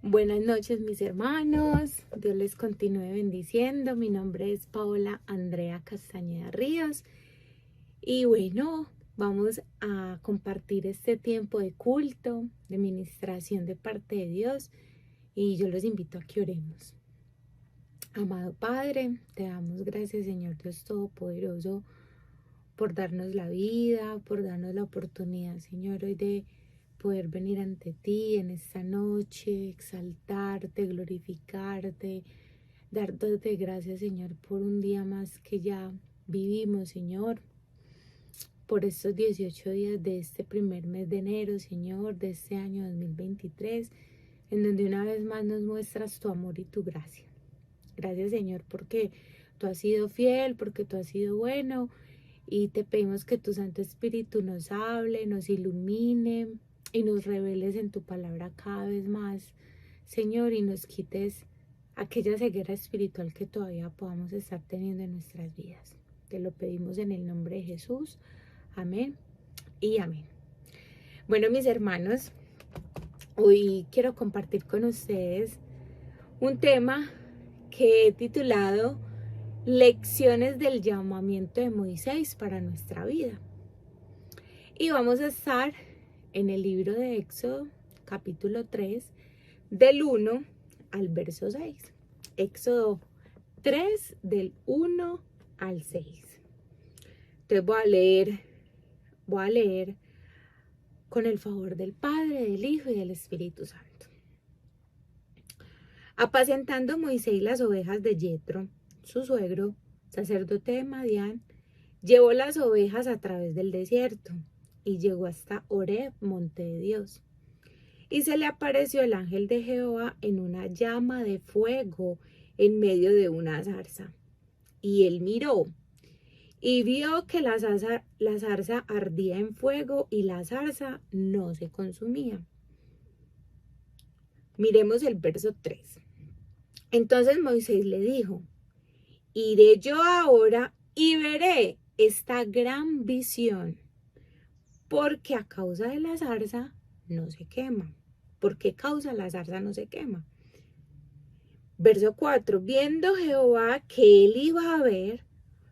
Buenas noches, mis hermanos. Dios les continúe bendiciendo. Mi nombre es Paola Andrea Castañeda Ríos. Y bueno, vamos a compartir este tiempo de culto, de ministración de parte de Dios. Y yo los invito a que oremos. Amado Padre, te damos gracias, Señor Dios Todopoderoso, por darnos la vida, por darnos la oportunidad, Señor, hoy de poder venir ante ti en esta noche, exaltarte, glorificarte, darte gracias, Señor, por un día más que ya vivimos, Señor, por estos 18 días de este primer mes de enero, Señor, de este año 2023, en donde una vez más nos muestras tu amor y tu gracia. Gracias, Señor, porque tú has sido fiel, porque tú has sido bueno, y te pedimos que tu Santo Espíritu nos hable, nos ilumine y nos reveles en tu palabra cada vez más, Señor, y nos quites aquella ceguera espiritual que todavía podamos estar teniendo en nuestras vidas. Te lo pedimos en el nombre de Jesús. Amén y amén. Bueno, mis hermanos, hoy quiero compartir con ustedes un tema que he titulado Lecciones del llamamiento de Moisés para nuestra vida. Y vamos a estar en el libro de Éxodo, capítulo 3, del 1 al verso 6. Éxodo 3, del 1 al 6. Entonces voy a leer con el favor del Padre, del Hijo y del Espíritu Santo. Apacentando Moisés las ovejas de Yetro, su suegro, sacerdote de Madián, llevó las ovejas a través del desierto y llegó hasta Horeb, monte de Dios. Y se le apareció el ángel de Jehová en una llama de fuego en medio de una zarza. Y él miró y vio que la zarza ardía en fuego y la zarza no se consumía. Miremos el verso 3. Entonces Moisés le dijo: iré yo ahora y veré esta gran visión, porque a causa de la zarza no se quema. ¿Por qué causa la zarza no se quema? Verso 4. Viendo Jehová que él iba a ver,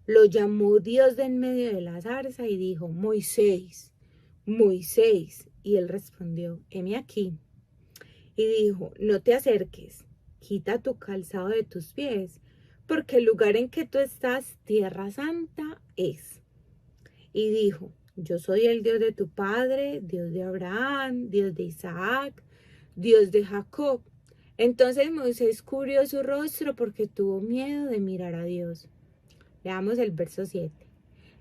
lo llamó Dios de en medio de la zarza y dijo: Moisés, Moisés. Y él respondió: heme aquí. Y dijo: no te acerques, quita tu calzado de tus pies, porque el lugar en que tú estás, tierra santa es. Y dijo: yo soy el Dios de tu padre, Dios de Abraham, Dios de Isaac, Dios de Jacob. Entonces Moisés cubrió su rostro porque tuvo miedo de mirar a Dios. Leamos el verso 7.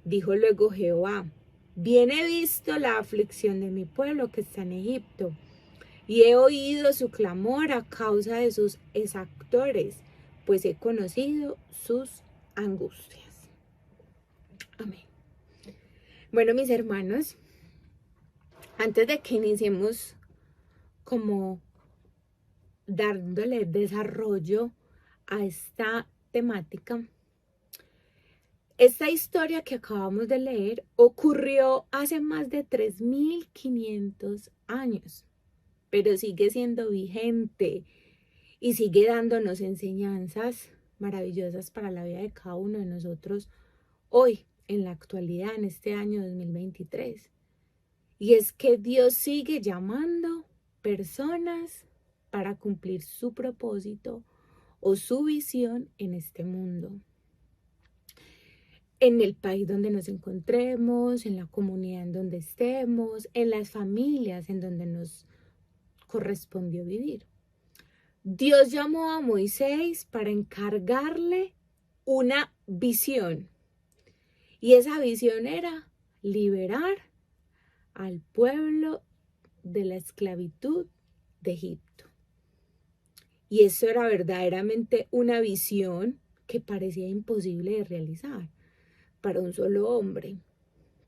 Dijo luego Jehová: bien he visto la aflicción de mi pueblo que está en Egipto, y he oído su clamor a causa de sus exactores, pues he conocido sus angustias. Amén. Bueno, mis hermanos, antes de que iniciemos como dándole desarrollo a esta temática, esta historia que acabamos de leer ocurrió hace más de 3.500 años, pero sigue siendo vigente y sigue dándonos enseñanzas maravillosas para la vida de cada uno de nosotros hoy, en la actualidad, en este año 2023. Y es que Dios sigue llamando personas para cumplir su propósito o su visión en este mundo. En el país donde nos encontremos, en la comunidad en donde estemos, en las familias en donde nos correspondió vivir. Dios llamó a Moisés para encargarle una visión. Y esa visión era liberar al pueblo de la esclavitud de Egipto. Y eso era verdaderamente una visión que parecía imposible de realizar para un solo hombre.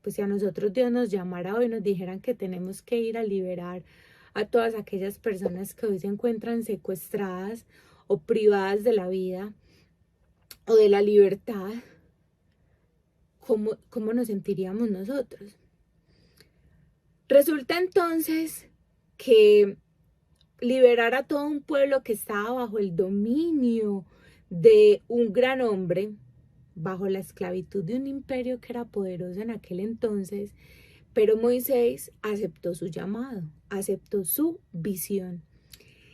Pues si a nosotros Dios nos llamara hoy y nos dijeran que tenemos que ir a liberar a todas aquellas personas que hoy se encuentran secuestradas o privadas de la vida o de la libertad, ¿cómo nos sentiríamos nosotros? Resulta entonces que liberar a todo un pueblo que estaba bajo el dominio de un gran hombre, bajo la esclavitud de un imperio que era poderoso en aquel entonces, pero Moisés aceptó su llamado, aceptó su visión.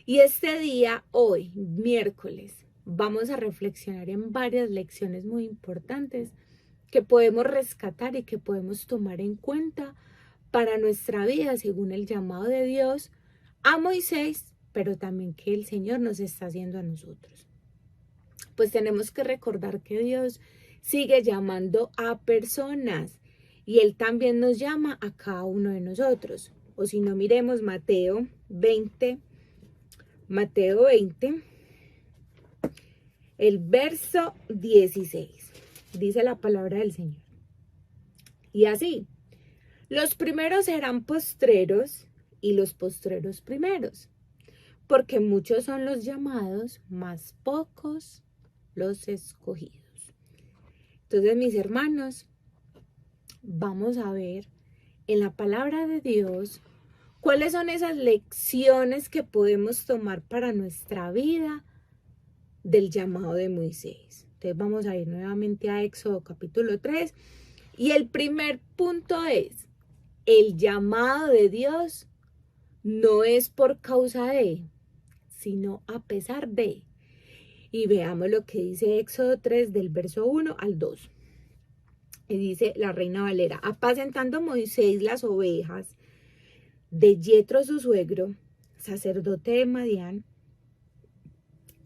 Y este día, hoy, miércoles, vamos a reflexionar en varias lecciones muy importantes que podemos rescatar y que podemos tomar en cuenta para nuestra vida según el llamado de Dios a Moisés, pero también que el Señor nos está haciendo a nosotros. Pues tenemos que recordar que Dios sigue llamando a personas y Él también nos llama a cada uno de nosotros. O si no, miremos Mateo 20, el verso 16. Dice la palabra del Señor. Y así, los primeros serán postreros y los postreros primeros, porque muchos son los llamados, mas pocos los escogidos. Entonces, mis hermanos, vamos a ver en la palabra de Dios cuáles son esas lecciones que podemos tomar para nuestra vida del llamado de Moisés. Entonces vamos a ir nuevamente a Éxodo capítulo 3 y el primer punto es: el llamado de Dios no es por causa de, sino a pesar de. Y veamos lo que dice Éxodo 3 del verso 1 al 2. Y dice la Reina Valera: apacentando Moisés las ovejas de Yetro su suegro, sacerdote de Madián,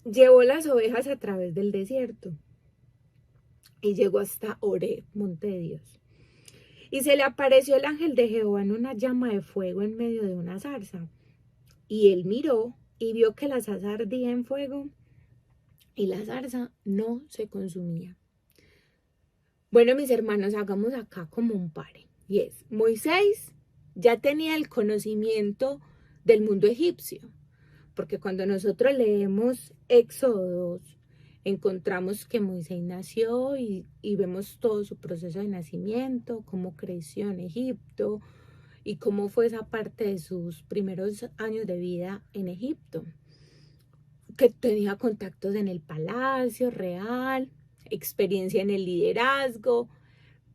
llevó las ovejas a través del desierto y llegó hasta Horeb, monte de Dios. Y se le apareció el ángel de Jehová en una llama de fuego en medio de una zarza. Y él miró y vio que la zarza ardía en fuego y la zarza no se consumía. Bueno, mis hermanos, hagamos acá como un pare. Y es, Moisés ya tenía el conocimiento del mundo egipcio. Porque cuando nosotros leemos Éxodo 2, encontramos que Moisés nació y vemos todo su proceso de nacimiento, cómo creció en Egipto y cómo fue esa parte de sus primeros años de vida en Egipto. Que tenía contactos en el palacio real, experiencia en el liderazgo,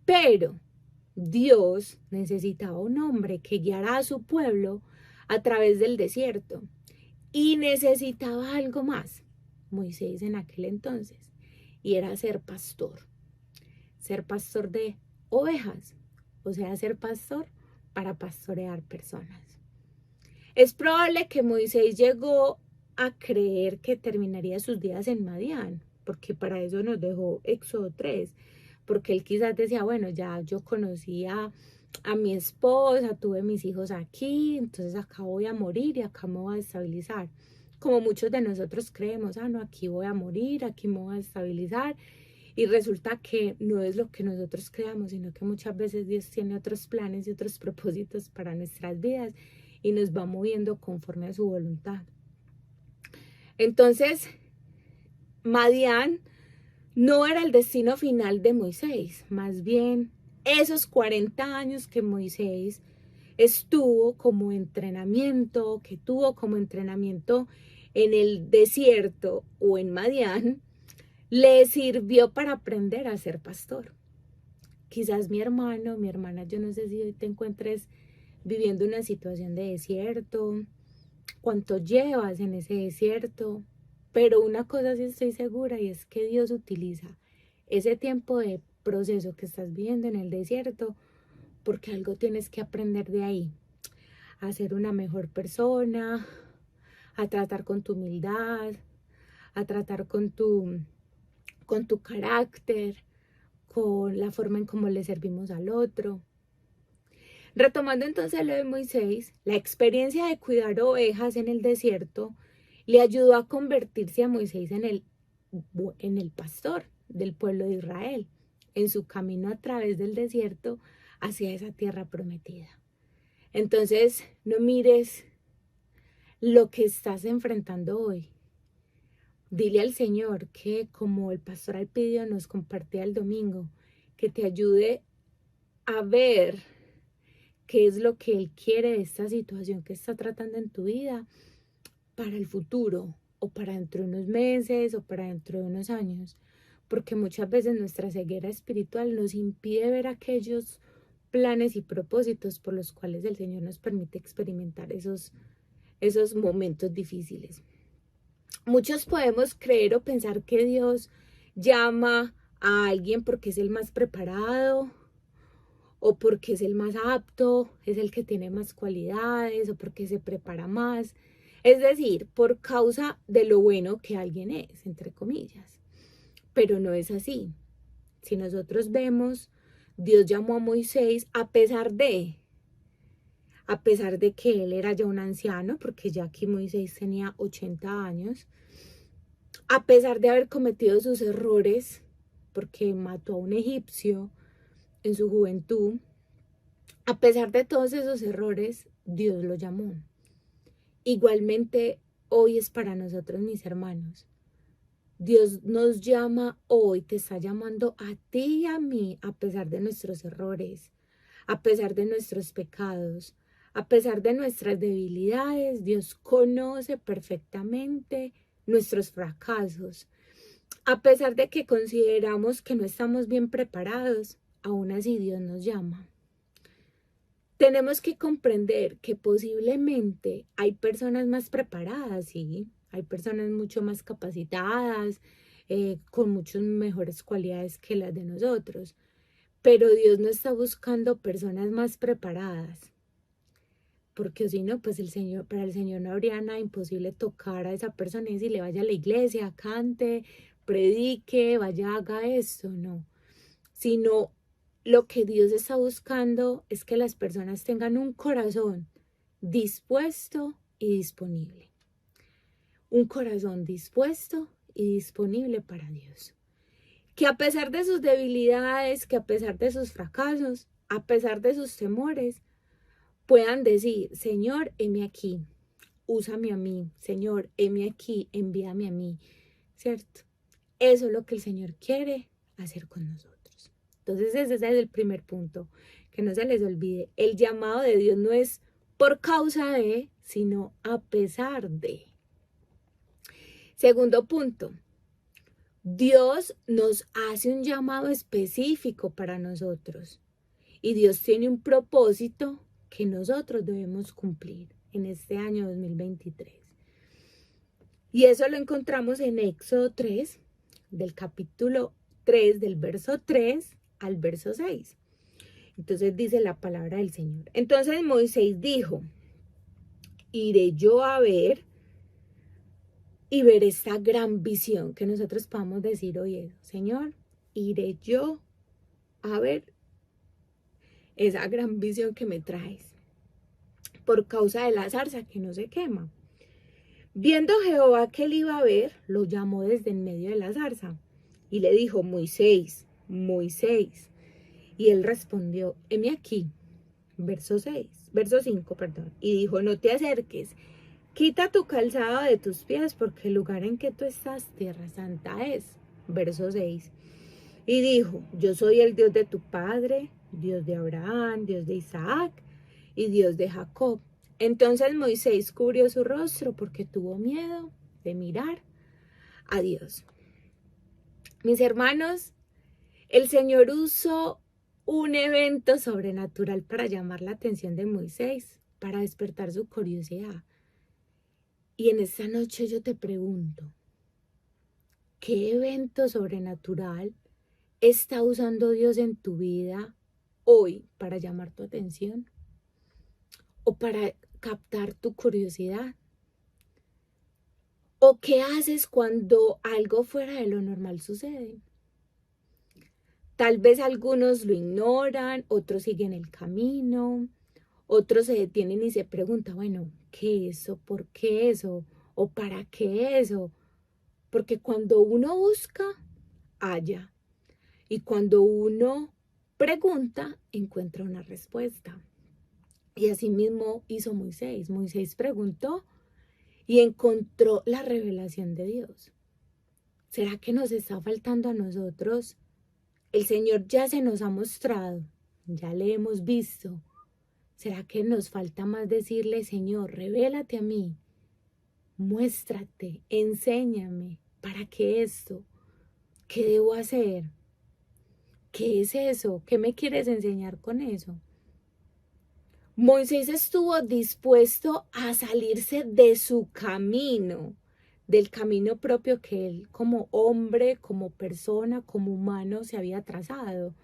pero Dios necesitaba un hombre que guiara a su pueblo a través del desierto y necesitaba algo más, Moisés en aquel entonces, y era ser pastor de ovejas, o sea, ser pastor para pastorear personas. Es probable que Moisés llegó a creer que terminaría sus días en Madián, porque para eso nos dejó Éxodo 3, porque él quizás decía, bueno, ya yo conocía a mi esposa, tuve mis hijos aquí, entonces acá voy a morir y acá me voy a estabilizar. Como muchos de nosotros creemos, no, aquí voy a morir, aquí me voy a estabilizar. Y resulta que no es lo que nosotros creamos, sino que muchas veces Dios tiene otros planes y otros propósitos para nuestras vidas y nos va moviendo conforme a su voluntad. Entonces, Madián no era el destino final de Moisés, más bien esos 40 años que Moisés estuvo como entrenamiento, que tuvo como entrenamiento en el desierto o en Madián, le sirvió para aprender a ser pastor. Quizás mi hermano, mi hermana, yo no sé si hoy te encuentres viviendo una situación de desierto, cuánto llevas en ese desierto, pero una cosa sí estoy segura y es que Dios utiliza ese tiempo de proceso que estás viviendo en el desierto porque algo tienes que aprender de ahí, a ser una mejor persona, a tratar con tu humildad, a tratar con tu carácter, con la forma en cómo le servimos al otro. Retomando entonces lo de Moisés, la experiencia de cuidar ovejas en el desierto le ayudó a convertirse a Moisés en el pastor del pueblo de Israel, en su camino a través del desierto hacia esa tierra prometida. Entonces, no mires lo que estás enfrentando hoy. Dile al Señor que, como el pastor Alpidio nos compartía el domingo, que te ayude a ver qué es lo que Él quiere de esta situación que está tratando en tu vida para el futuro, o para dentro de unos meses, o para dentro de unos años, porque muchas veces nuestra ceguera espiritual nos impide ver aquellos planes y propósitos por los cuales el Señor nos permite experimentar esos momentos difíciles. Muchos podemos creer o pensar que Dios llama a alguien porque es el más preparado, o porque es el más apto, es el que tiene más cualidades, o porque se prepara más. Es decir, por causa de lo bueno que alguien es, entre comillas. Pero no es así. Si nosotros vemos, Dios llamó a Moisés a pesar de que él era ya un anciano, porque ya aquí Moisés tenía 80 años, a pesar de haber cometido sus errores, porque mató a un egipcio en su juventud, a pesar de todos esos errores, Dios lo llamó. Igualmente, hoy es para nosotros, mis hermanos. Dios nos llama hoy, te está llamando a ti y a mí, a pesar de nuestros errores, a pesar de nuestros pecados, a pesar de nuestras debilidades. Dios conoce perfectamente nuestros fracasos. A pesar de que consideramos que no estamos bien preparados, aún así Dios nos llama. Tenemos que comprender que posiblemente hay personas más preparadas, sí, hay personas mucho más capacitadas, con muchas mejores cualidades que las de nosotros, pero Dios no está buscando personas más preparadas, porque si no, pues para el Señor no habría nada imposible tocar a esa persona y decirle vaya a la iglesia, cante, predique, vaya, haga esto, no, sino lo que Dios está buscando es que las personas tengan un corazón dispuesto y disponible. Un corazón dispuesto y disponible para Dios. Que a pesar de sus debilidades, que a pesar de sus fracasos, a pesar de sus temores, puedan decir, Señor, heme aquí, úsame a mí, Señor, heme aquí, envíame a mí, ¿cierto? Eso es lo que el Señor quiere hacer con nosotros. Entonces ese es el primer punto, que no se les olvide. El llamado de Dios no es por causa de, sino a pesar de. Segundo punto, Dios nos hace un llamado específico para nosotros y Dios tiene un propósito que nosotros debemos cumplir en este año 2023. Y eso lo encontramos en Éxodo 3, del capítulo 3, del verso 3 al verso 6. Entonces dice la palabra del Señor. Entonces Moisés dijo, iré yo a ver y ver esta gran visión que nosotros podamos decir hoy eso. Señor, iré yo a ver esa gran visión que me traes por causa de la zarza que no se quema. Viendo Jehová que él iba a ver, lo llamó desde en medio de la zarza y le dijo, Moisés, Moisés. Y él respondió, heme aquí, verso 5, perdón. Y dijo, no te acerques, quita tu calzado de tus pies, porque el lugar en que tú estás, tierra santa es. Verso 6. Y dijo, yo soy el Dios de tu padre, Dios de Abraham, Dios de Isaac y Dios de Jacob. Entonces Moisés cubrió su rostro porque tuvo miedo de mirar a Dios. Mis hermanos, el Señor usó un evento sobrenatural para llamar la atención de Moisés, para despertar su curiosidad. Y en esta noche yo te pregunto, ¿qué evento sobrenatural está usando Dios en tu vida hoy para llamar tu atención? ¿O para captar tu curiosidad? ¿O qué haces cuando algo fuera de lo normal sucede? Tal vez algunos lo ignoran, otros siguen el camino, otros se detienen y se preguntan, bueno, ¿qué es eso? ¿Por qué eso? ¿O para qué eso? Porque cuando uno busca, halla. Y cuando uno pregunta, encuentra una respuesta. Y así mismo hizo Moisés. Moisés preguntó y encontró la revelación de Dios. ¿Será que nos está faltando a nosotros? El Señor ya se nos ha mostrado, ya le hemos visto. ¿Será que nos falta más decirle, Señor, revélate a mí? muéstrate, enséñame, ¿para qué esto? ¿Qué debo hacer? ¿Qué es eso? ¿Qué me quieres enseñar con eso? Moisés estuvo dispuesto a salirse de su camino, del camino propio que él como hombre, como persona, como humano se había trazado.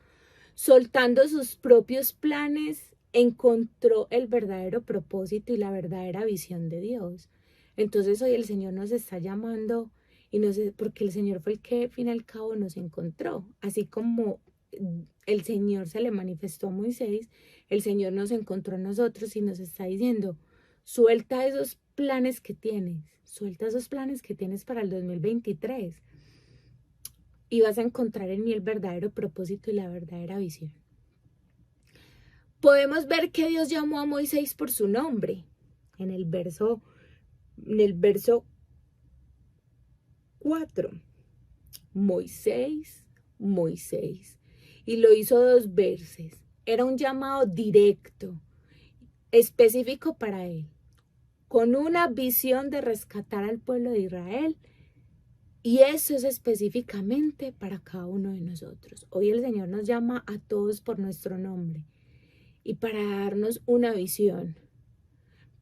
Soltando sus propios planes, encontró el verdadero propósito y la verdadera visión de Dios. Entonces hoy el Señor nos está llamando y porque el Señor fue el que al fin y al cabo nos encontró, así como el Señor se le manifestó a Moisés, el Señor nos encontró a nosotros y nos está diciendo, suelta esos planes que tienes, suelta esos planes que tienes para el 2023 y vas a encontrar en mí el verdadero propósito y la verdadera visión. Podemos ver que Dios llamó a Moisés por su nombre en el verso 4. Moisés, Moisés. Y lo hizo 2 veces. Era un llamado directo, específico para él, con una visión de rescatar al pueblo de Israel. Y eso es específicamente para cada uno de nosotros. Hoy el Señor nos llama a todos por nuestro nombre y para darnos una visión,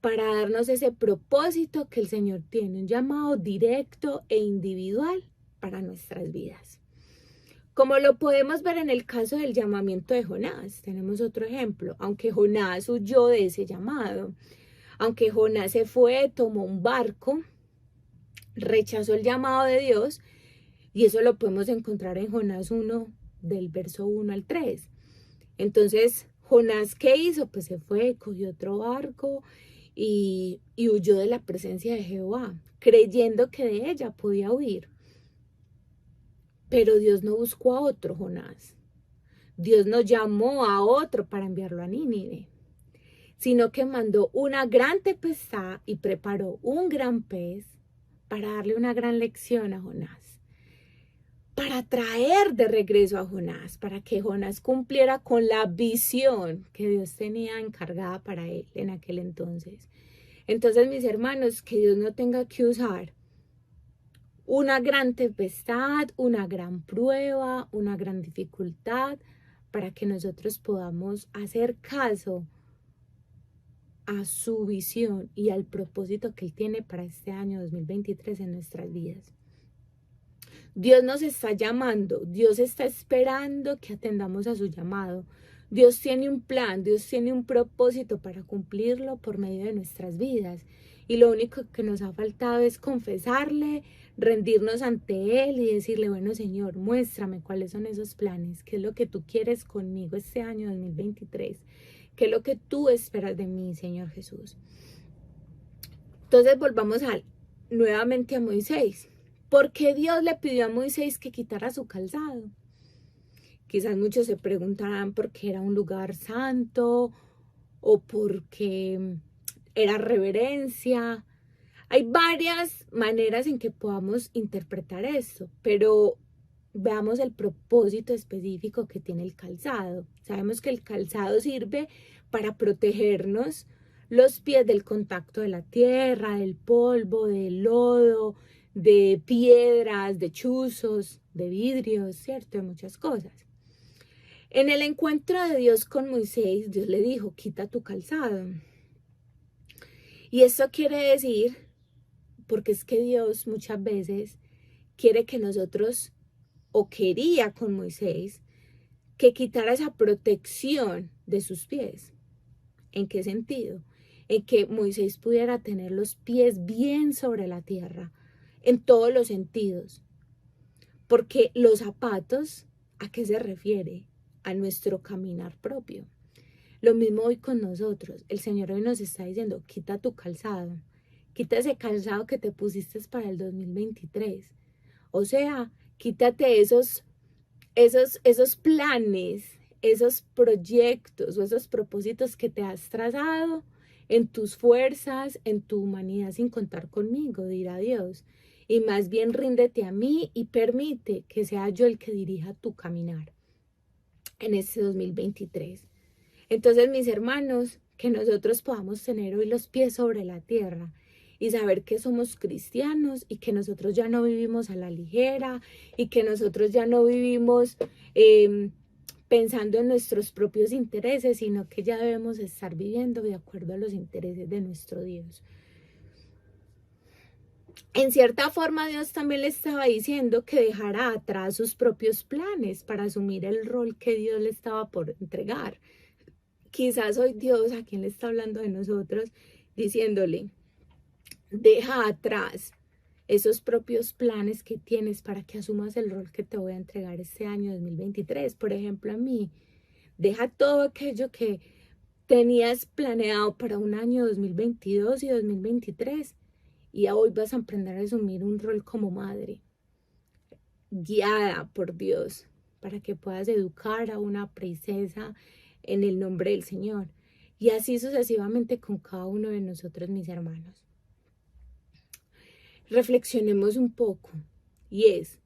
para darnos ese propósito que el Señor tiene, un llamado directo e individual para nuestras vidas. Como lo podemos ver en el caso del llamamiento de Jonás, tenemos otro ejemplo. Aunque Jonás huyó de ese llamado, aunque Jonás se fue, tomó un barco, rechazó el llamado de Dios, y eso lo podemos encontrar en Jonás 1, del verso 1 al 3. Entonces, Jonás, ¿qué hizo? Pues se fue, cogió otro barco y huyó de la presencia de Jehová, creyendo que de ella podía huir. Pero Dios no buscó a otro Jonás. Dios no llamó a otro para enviarlo a Nínive, sino que mandó una gran tempestad y preparó un gran pez para darle una gran lección a Jonás, para traer de regreso a Jonás, para que Jonás cumpliera con la visión que Dios tenía encargada para él en aquel entonces. Entonces, mis hermanos, que Dios no tenga que usar una gran tempestad, una gran prueba, una gran dificultad, para que nosotros podamos hacer caso a su visión y al propósito que Él tiene para este año 2023 en nuestras vidas. Dios nos está llamando, Dios está esperando que atendamos a su llamado. Dios tiene un plan, Dios tiene un propósito para cumplirlo por medio de nuestras vidas. Y lo único que nos ha faltado es confesarle, rendirnos ante Él y decirle, bueno, Señor, muéstrame cuáles son esos planes, qué es lo que tú quieres conmigo este año 2023, qué es lo que tú esperas de mí, Señor Jesús. Entonces volvamos nuevamente a Moisés. ¿Por qué Dios le pidió a Moisés que quitara su calzado? Quizás muchos se preguntarán por qué era un lugar santo o porque era reverencia. Hay varias maneras en que podamos interpretar esto, pero veamos el propósito específico que tiene el calzado. Sabemos que el calzado sirve para protegernos los pies del contacto de la tierra, del polvo, del lodo, de piedras, de chuzos, de vidrios, ¿cierto? De muchas cosas. En el encuentro de Dios con Moisés, Dios le dijo, quita tu calzado. Y eso quiere decir, porque es que Dios muchas veces quiere que nosotros, o quería con Moisés, que quitara esa protección de sus pies. ¿En qué sentido? En que Moisés pudiera tener los pies bien sobre la tierra, en todos los sentidos. Porque los zapatos, ¿a qué se refiere? A nuestro caminar propio. Lo mismo hoy con nosotros. El Señor hoy nos está diciendo, quita tu calzado. Quita ese calzado que te pusiste para el 2023. O sea, quítate esos planes, esos proyectos o esos propósitos que te has trazado en tus fuerzas, en tu humanidad sin contar conmigo, dirá Dios. Y más bien ríndete a mí y permite que sea yo el que dirija tu caminar en este 2023. Entonces, mis hermanos, que nosotros podamos tener hoy los pies sobre la tierra y saber que somos cristianos y que nosotros ya no vivimos a la ligera y que nosotros ya no vivimos pensando en nuestros propios intereses, sino que ya debemos estar viviendo de acuerdo a los intereses de nuestro Dios. En cierta forma, Dios también le estaba diciendo que dejara atrás sus propios planes para asumir el rol que Dios le estaba por entregar. Quizás hoy Dios a quien le está hablando de nosotros, diciéndole, deja atrás esos propios planes que tienes para que asumas el rol que te voy a entregar este año 2023. Por ejemplo, a mí, deja todo aquello que tenías planeado para un año 2022 y 2023 y hoy vas a aprender a asumir un rol como madre, guiada por Dios, para que puedas educar a una princesa en el nombre del Señor. Y así sucesivamente con cada uno de nosotros, mis hermanos. Reflexionemos un poco, y es,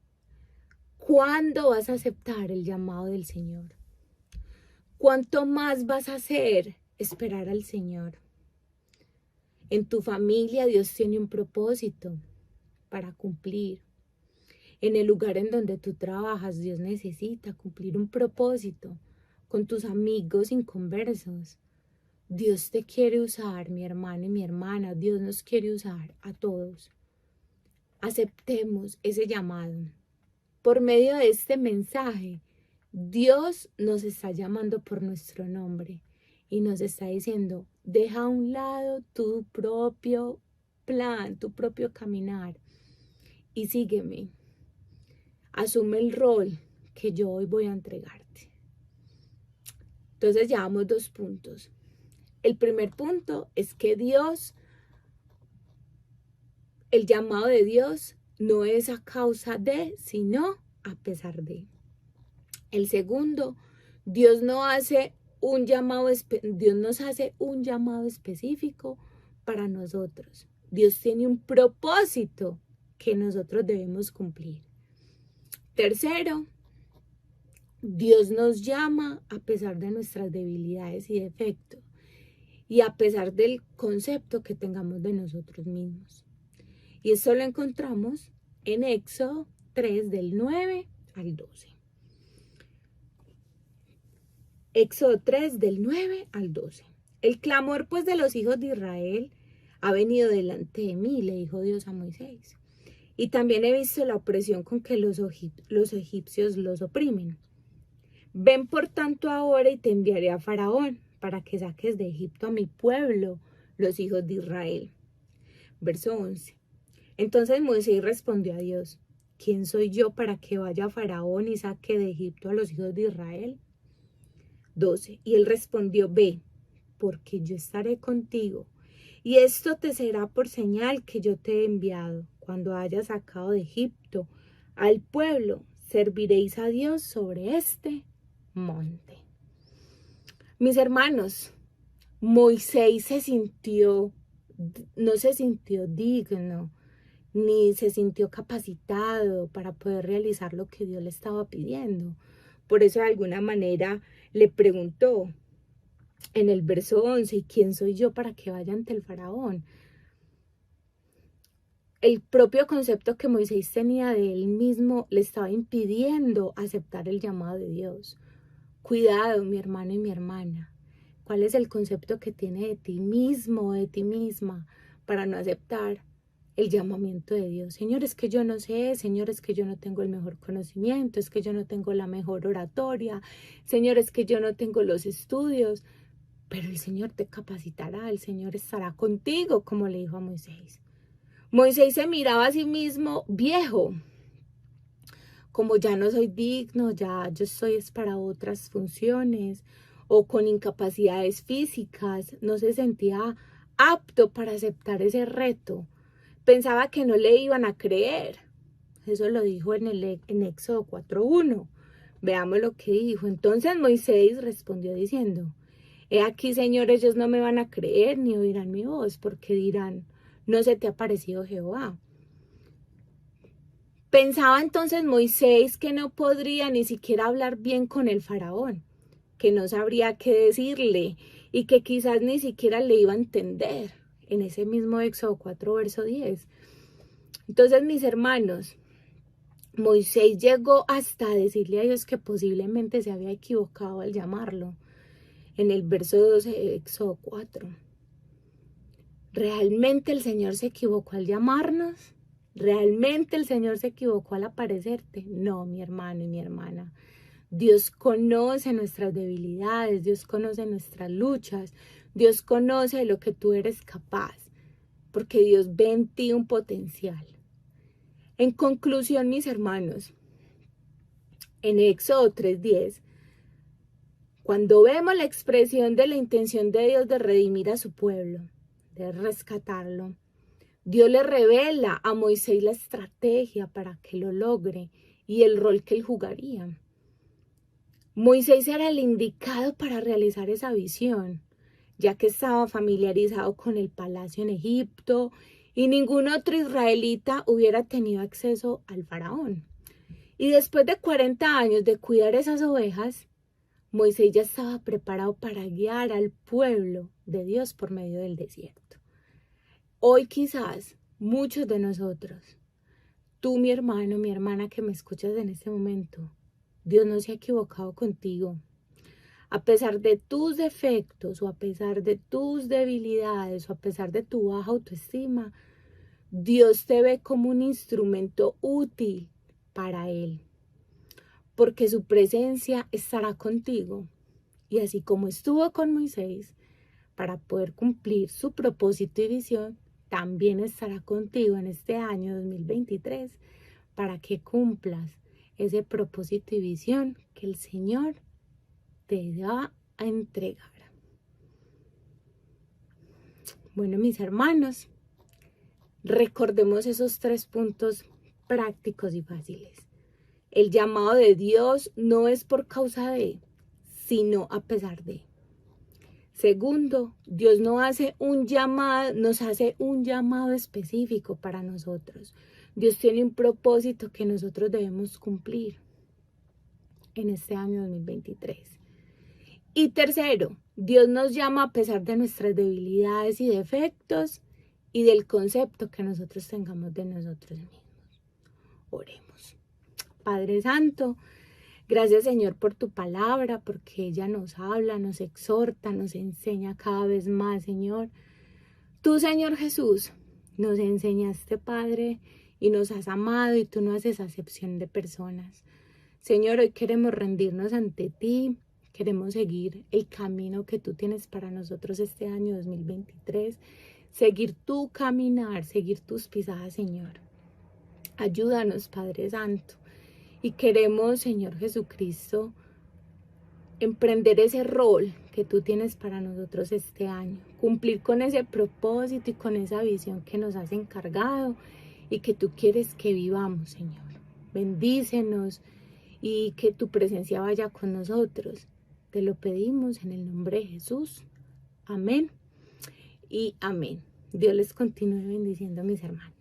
¿cuándo vas a aceptar el llamado del Señor? ¿Cuánto más vas a hacer esperar al Señor? En tu familia Dios tiene un propósito para cumplir. En el lugar en donde tú trabajas Dios necesita cumplir un propósito. Con tus amigos inconversos Dios te quiere usar, mi hermano y mi hermana. Dios nos quiere usar a todos. Aceptemos ese llamado. Por medio de este mensaje, Dios nos está llamando por nuestro nombre y nos está diciendo, deja a un lado tu propio plan, tu propio caminar y sígueme. Asume el rol que yo hoy voy a entregarte. Entonces llevamos 2 puntos. El primer punto es que el llamado de Dios no es a causa de, sino a pesar de. El segundo, Dios nos hace un llamado específico para nosotros. Dios tiene un propósito que nosotros debemos cumplir. Tercero, Dios nos llama a pesar de nuestras debilidades y defectos y a pesar del concepto que tengamos de nosotros mismos. Y esto lo encontramos en Éxodo 3 del 9 al 12. Éxodo 3 del 9 al 12. El clamor pues de los hijos de Israel ha venido delante de mí, le dijo Dios a Moisés. Y también he visto la opresión con que los egipcios los oprimen. Ven por tanto ahora y te enviaré a Faraón para que saques de Egipto a mi pueblo, los hijos de Israel. Verso 11. Entonces Moisés respondió a Dios, ¿quién soy yo para que vaya a Faraón y saque de Egipto a los hijos de Israel? 12. Y él respondió, ve, porque yo estaré contigo, y esto te será por señal que yo te he enviado. Cuando hayas sacado de Egipto al pueblo, serviréis a Dios sobre este monte. Mis hermanos, Moisés no se sintió digno, ni se sintió capacitado para poder realizar lo que Dios le estaba pidiendo. Por eso de alguna manera le preguntó en el verso 11, ¿quién soy yo para que vaya ante el faraón? El propio concepto que Moisés tenía de él mismo le estaba impidiendo aceptar el llamado de Dios. Cuidado, mi hermano y mi hermana. ¿Cuál es el concepto que tiene de ti mismo o de ti misma para no aceptar el llamamiento de Dios? Señor, es que yo no sé, Señor, es que yo no tengo el mejor conocimiento, es que yo no tengo la mejor oratoria, Señor, es que yo no tengo los estudios, pero el Señor te capacitará, el Señor estará contigo, como le dijo a Moisés. Moisés se miraba a sí mismo viejo, como ya no soy digno, ya yo estoy para otras funciones, o con incapacidades físicas, no se sentía apto para aceptar ese reto. Pensaba que no le iban a creer. Eso lo dijo en Éxodo 4:1. Veamos lo que dijo. Entonces Moisés respondió diciendo, he aquí, Señor, ellos no me van a creer ni oirán mi voz, porque dirán, no se te ha parecido Jehová. Pensaba entonces Moisés que no podría ni siquiera hablar bien con el faraón, que no sabría qué decirle y que quizás ni siquiera le iba a entender. en ese mismo Éxodo 4, verso 10. Entonces, mis hermanos, Moisés llegó hasta decirle a Dios que posiblemente se había equivocado al llamarlo. En el verso 12 de Éxodo 4. ¿Realmente el Señor se equivocó al llamarnos? ¿Realmente el Señor se equivocó al aparecerte? No, mi hermano y mi hermana. Dios conoce nuestras debilidades, Dios conoce nuestras luchas, Dios conoce de lo que tú eres capaz, porque Dios ve en ti un potencial. En conclusión, mis hermanos, en Éxodo 3:10, cuando vemos la expresión de la intención de Dios de redimir a su pueblo, de rescatarlo, Dios le revela a Moisés la estrategia para que lo logre y el rol que él jugaría. Moisés era el indicado para realizar esa visión, ya que estaba familiarizado con el palacio en Egipto y ningún otro israelita hubiera tenido acceso al faraón. Y después de 40 años de cuidar esas ovejas, Moisés ya estaba preparado para guiar al pueblo de Dios por medio del desierto. Hoy quizás muchos de nosotros, tú mi hermano, mi hermana que me escuchas en este momento, Dios no se ha equivocado contigo. A pesar de tus defectos o a pesar de tus debilidades o a pesar de tu baja autoestima, Dios te ve como un instrumento útil para Él, porque su presencia estará contigo. Y así como estuvo con Moisés, para poder cumplir su propósito y visión, también estará contigo en este año 2023 para que cumplas ese propósito y visión que el Señor te va a entregar. Bueno, mis hermanos, recordemos esos 3 puntos prácticos y fáciles. El llamado de Dios no es por causa de, sino a pesar de. Segundo, Dios nos hace un llamado específico para nosotros. Dios tiene un propósito que nosotros debemos cumplir en este año 2023. Y tercero, Dios nos llama a pesar de nuestras debilidades y defectos y del concepto que nosotros tengamos de nosotros mismos. Oremos. Padre Santo, gracias Señor por tu palabra, porque ella nos habla, nos exhorta, nos enseña cada vez más, Señor. Tú, Señor Jesús, nos enseñaste, Padre, y nos has amado y tú no haces acepción de personas. Señor, hoy queremos rendirnos ante ti, queremos seguir el camino que tú tienes para nosotros este año 2023, seguir tu caminar, seguir tus pisadas, Señor. Ayúdanos, Padre Santo. Y queremos, Señor Jesucristo, emprender ese rol que tú tienes para nosotros este año. Cumplir con ese propósito y con esa visión que nos has encargado y que tú quieres que vivamos, Señor. Bendícenos y que tu presencia vaya con nosotros. Te lo pedimos en el nombre de Jesús. Amén y amén. Dios les continúe bendiciendo, mis hermanos.